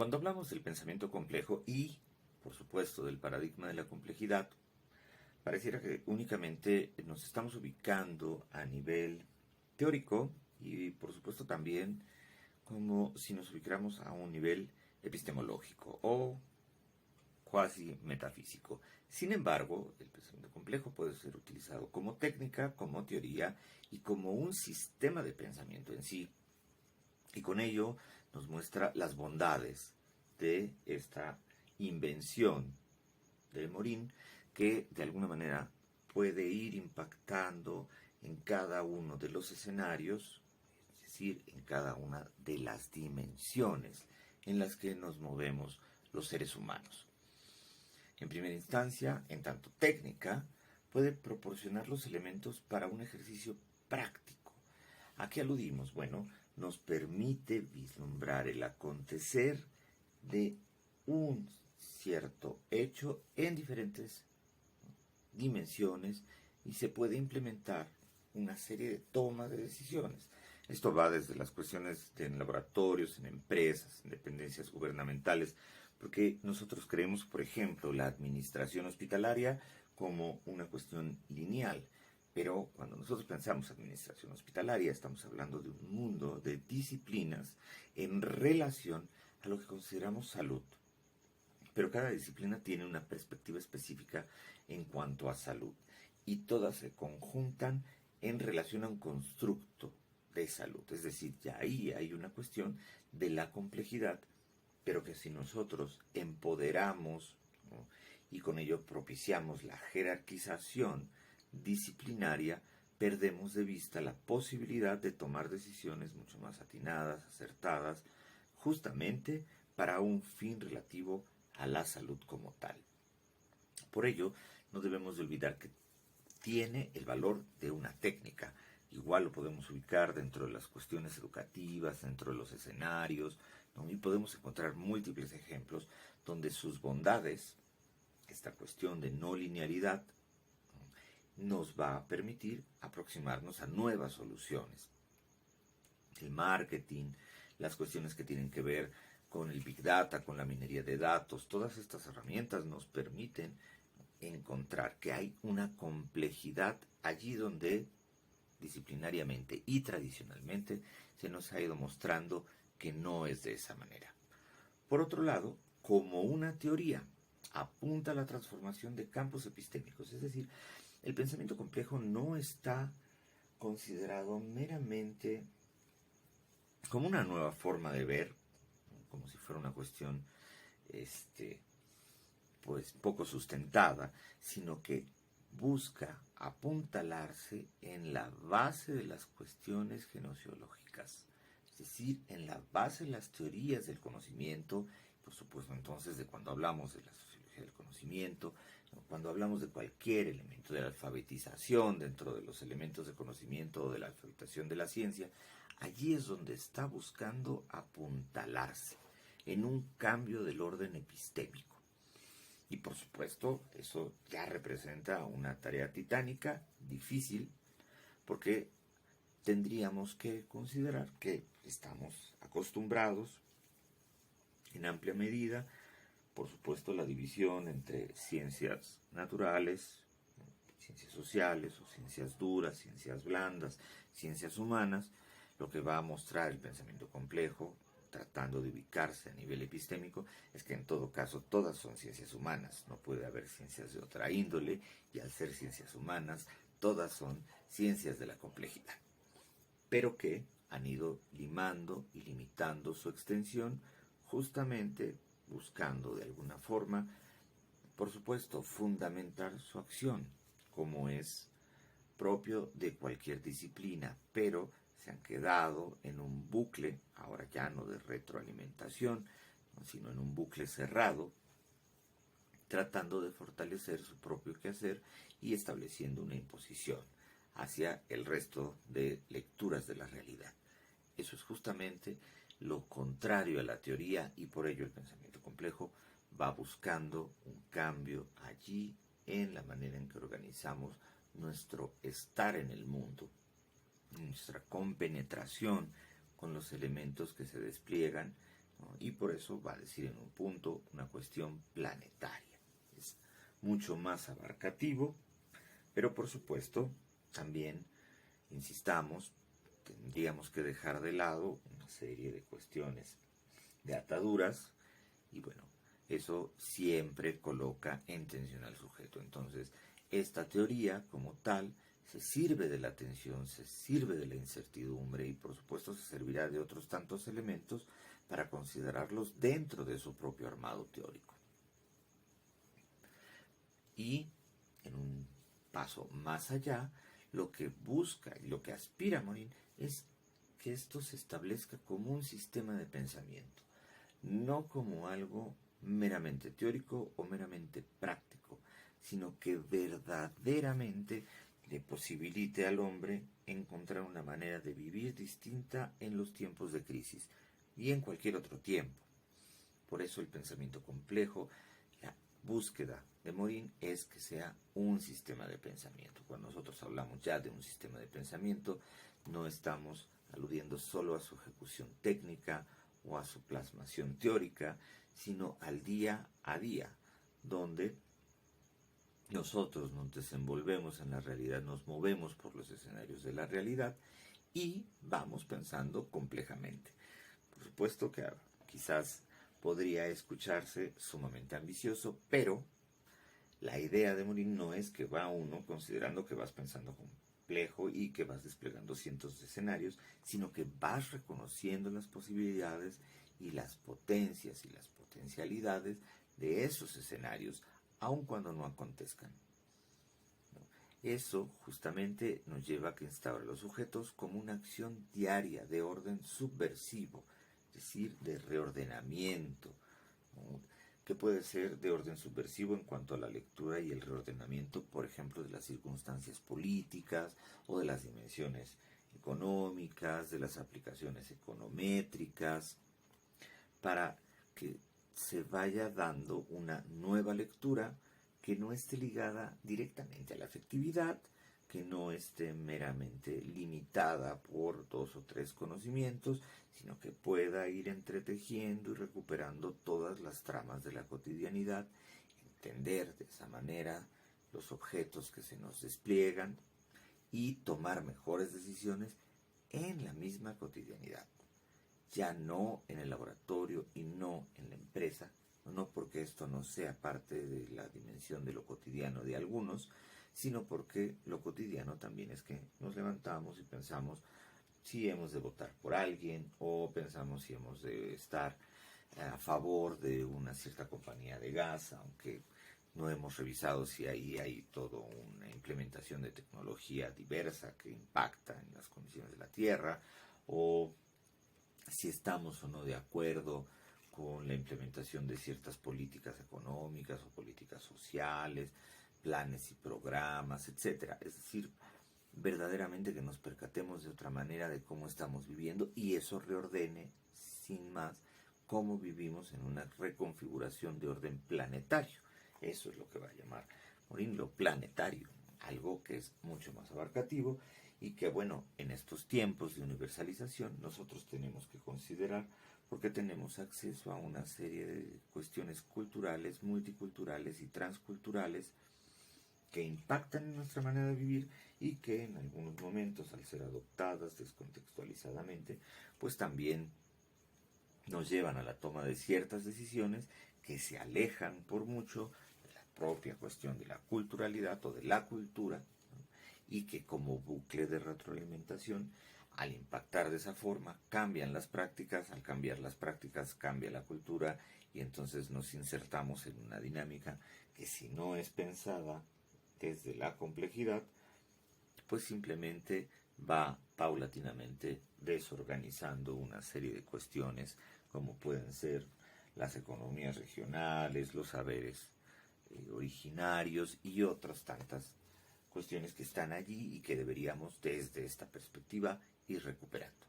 Cuando hablamos del pensamiento complejo y, por supuesto, del paradigma de la complejidad, pareciera que únicamente nos estamos ubicando a nivel teórico y, por supuesto, también como si nos ubicáramos a un nivel epistemológico o cuasi metafísico. Sin embargo, el pensamiento complejo puede ser utilizado como técnica, como teoría y como un sistema de pensamiento en sí. Y con ello nos muestra las bondades de esta invención de Morin, que de alguna manera puede ir impactando en cada uno de los escenarios, es decir, en cada una de las dimensiones en las que nos movemos los seres humanos. En primera instancia, en tanto técnica, puede proporcionar los elementos para un ejercicio práctico. ¿A qué aludimos? Bueno, nos permite vislumbrar el acontecer de un cierto hecho en diferentes dimensiones y se puede implementar una serie de tomas de decisiones. Esto va desde las cuestiones en laboratorios, en empresas, en dependencias gubernamentales, porque nosotros creemos, por ejemplo, la administración hospitalaria como una cuestión lineal. Pero cuando nosotros pensamos administración hospitalaria, estamos hablando de un mundo de disciplinas en relación a lo que consideramos salud. Pero cada disciplina tiene una perspectiva específica en cuanto a salud y todas se conjuntan en relación a un constructo de salud. Es decir, ya ahí hay una cuestión de la complejidad, pero que si nosotros empoderamos, ¿no?, y con ello propiciamos la jerarquización disciplinaria, perdemos de vista la posibilidad de tomar decisiones mucho más atinadas, acertadas, justamente para un fin relativo a la salud como tal. Por ello, no debemos de olvidar que tiene el valor de una técnica. Igual lo podemos ubicar dentro de las cuestiones educativas, dentro de los escenarios, ¿no? Y podemos encontrar múltiples ejemplos donde sus bondades, esta cuestión de no linealidad, nos va a permitir aproximarnos a nuevas soluciones. El marketing, las cuestiones que tienen que ver con el Big Data, con la minería de datos, todas estas herramientas nos permiten encontrar que hay una complejidad allí donde disciplinariamente y tradicionalmente se nos ha ido mostrando que no es de esa manera. Por otro lado, como una teoría apunta a la transformación de campos epistémicos, es decir, el pensamiento complejo no está considerado meramente como una nueva forma de ver, como si fuera una cuestión pues poco sustentada, sino que busca apuntalarse en la base de las cuestiones genociológicas, es decir, en la base de las teorías del conocimiento, por supuesto entonces de cuando hablamos de la sociología del conocimiento, cuando hablamos de cualquier elemento de la alfabetización dentro de los elementos de conocimiento o de la alfabetización de la ciencia, allí es donde está buscando apuntalarse en un cambio del orden epistémico. Y por supuesto, eso ya representa una tarea titánica, difícil, porque tendríamos que considerar que estamos acostumbrados, en amplia medida, por supuesto, la división entre ciencias naturales, ciencias sociales o ciencias duras, ciencias blandas, ciencias humanas, lo que va a mostrar el pensamiento complejo, tratando de ubicarse a nivel epistémico, es que en todo caso todas son ciencias humanas, no puede haber ciencias de otra índole, y al ser ciencias humanas, todas son ciencias de la complejidad, pero que han ido limando y limitando su extensión, justamente buscando de alguna forma, por supuesto, fundamentar su acción, como es propio de cualquier disciplina, pero se han quedado en un bucle, ahora ya no de retroalimentación, sino en un bucle cerrado, tratando de fortalecer su propio quehacer y estableciendo una imposición hacia el resto de lecturas de la realidad. Eso es justamente lo contrario a la teoría y por ello el pensamiento complejo va buscando un cambio allí en la manera en que organizamos nuestro estar en el mundo, nuestra compenetración con los elementos que se despliegan ¿no? Y por eso va a decir en un punto una cuestión planetaria. Es mucho más abarcativo, pero por supuesto también, insistamos, tendríamos que dejar de lado una serie de cuestiones de ataduras y bueno, eso siempre coloca en tensión al sujeto. Entonces, esta teoría como tal se sirve de la tensión, se sirve de la incertidumbre y por supuesto se servirá de otros tantos elementos para considerarlos dentro de su propio armado teórico. Y en un paso más allá, lo que busca y lo que aspira Morin es que esto se establezca como un sistema de pensamiento, no como algo meramente teórico o meramente práctico, sino que verdaderamente le posibilite al hombre encontrar una manera de vivir distinta en los tiempos de crisis y en cualquier otro tiempo. Por eso el pensamiento complejo, la búsqueda de Morin es que sea un sistema de pensamiento. Cuando nosotros hablamos ya de un sistema de pensamiento, no estamos aludiendo solo a su ejecución técnica o a su plasmación teórica, sino al día a día, donde nosotros nos desenvolvemos en la realidad, nos movemos por los escenarios de la realidad y vamos pensando complejamente. Por supuesto que quizás podría escucharse sumamente ambicioso, pero la idea de Morin no es que va uno considerando que vas pensando complejo y que vas desplegando cientos de escenarios, sino que vas reconociendo las posibilidades y las potencias y las potencialidades de esos escenarios, aun cuando no acontezcan. Eso justamente nos lleva a que instaure los sujetos como una acción diaria de orden subversivo, es decir, de reordenamiento, ¿no? Que puede ser de orden subversivo en cuanto a la lectura y el reordenamiento, por ejemplo, de las circunstancias políticas o de las dimensiones económicas, de las aplicaciones econométricas, para que se vaya dando una nueva lectura que no esté ligada directamente a la afectividad, que no esté meramente limitada por 2 o 3 conocimientos, sino que pueda ir entretejiendo y recuperando todas las tramas de la cotidianidad, entender de esa manera los objetos que se nos despliegan y tomar mejores decisiones en la misma cotidianidad, ya no en el laboratorio y no en la empresa, no porque esto no sea parte de la dimensión de lo cotidiano de algunos, sino porque lo cotidiano también es que nos levantamos y pensamos si hemos de votar por alguien o pensamos si hemos de estar a favor de una cierta compañía de gas, aunque no hemos revisado si ahí hay toda una implementación de tecnología diversa que impacta en las condiciones de la Tierra, o si estamos o no de acuerdo con la implementación de ciertas políticas económicas o políticas sociales, planes y programas, etcétera. Es decir, verdaderamente que nos percatemos de otra manera de cómo estamos viviendo y eso reordene, sin más, cómo vivimos en una reconfiguración de orden planetario. Eso es lo que va a llamar Morin lo planetario, algo que es mucho más abarcativo y que, bueno, en estos tiempos de universalización nosotros tenemos que considerar porque tenemos acceso a una serie de cuestiones culturales, multiculturales y transculturales que impactan en nuestra manera de vivir y que en algunos momentos, al ser adoptadas descontextualizadamente, pues también nos llevan a la toma de ciertas decisiones que se alejan por mucho de la propia cuestión de la culturalidad o de la cultura, ¿no? Y que como bucle de retroalimentación, al impactar de esa forma, cambian las prácticas, al cambiar las prácticas cambia la cultura y entonces nos insertamos en una dinámica que si no es pensada desde la complejidad, pues simplemente va paulatinamente desorganizando una serie de cuestiones como pueden ser las economías regionales, los saberes originarios y otras tantas cuestiones que están allí y que deberíamos desde esta perspectiva ir recuperando.